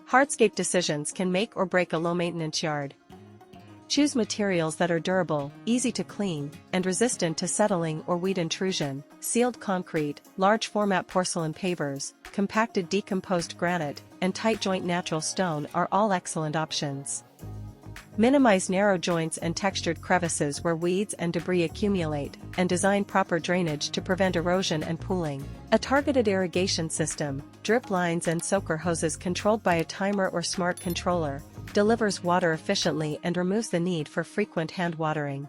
Hardscape decisions can make or break a low-maintenance yard. Choose materials that are durable, easy to clean, and resistant to settling or weed intrusion. Sealed concrete, large-format porcelain pavers, compacted decomposed granite, and tight-joint natural stone are all excellent options. Minimize narrow joints and textured crevices where weeds and debris accumulate, and design proper drainage to prevent erosion and pooling. A targeted irrigation system, drip lines and soaker hoses controlled by a timer or smart controller, delivers water efficiently and removes the need for frequent hand watering.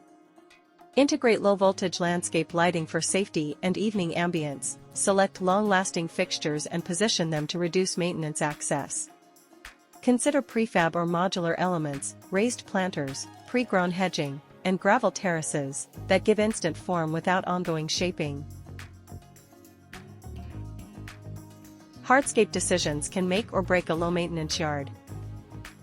Integrate low-voltage landscape lighting for safety and evening ambience. Select long-lasting fixtures and position them to reduce maintenance access. Consider prefab or modular elements, raised planters, pre-grown hedging, and gravel terraces that give instant form without ongoing shaping. Hardscape decisions can make or break a low-maintenance yard.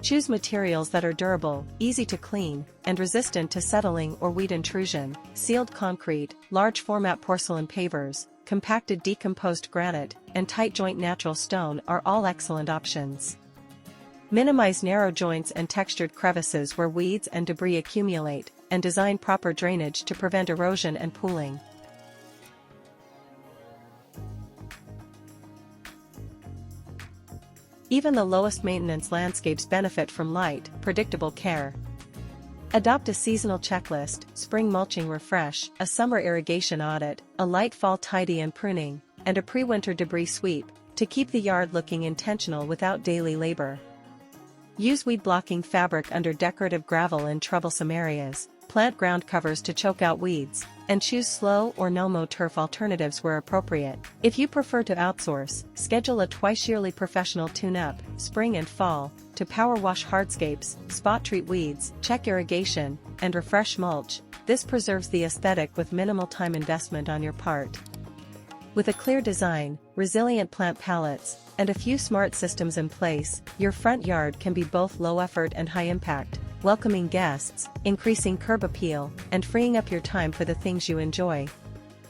Choose materials that are durable, easy to clean, and resistant to settling or weed intrusion. Sealed concrete, large-format porcelain pavers, compacted decomposed granite, and tight-joint natural stone are all excellent options. Minimize narrow joints and textured crevices where weeds and debris accumulate, and design proper drainage to prevent erosion and pooling. Even the lowest maintenance landscapes benefit from light, predictable care. Adopt a seasonal checklist: spring mulching refresh, a summer irrigation audit, a light fall tidy and pruning, and a pre-winter debris sweep, to keep the yard looking intentional without daily labor. Use weed-blocking fabric under decorative gravel in troublesome areas, plant ground covers to choke out weeds, and choose slow or no-mow turf alternatives where appropriate. If you prefer to outsource, schedule a twice-yearly professional tune-up, spring and fall, to power wash hardscapes, spot treat weeds, check irrigation, and refresh mulch. This preserves the aesthetic with minimal time investment on your part. With a clear design, resilient plant palettes, and a few smart systems in place, your front yard can be both low effort and high impact, welcoming guests, increasing curb appeal, and freeing up your time for the things you enjoy.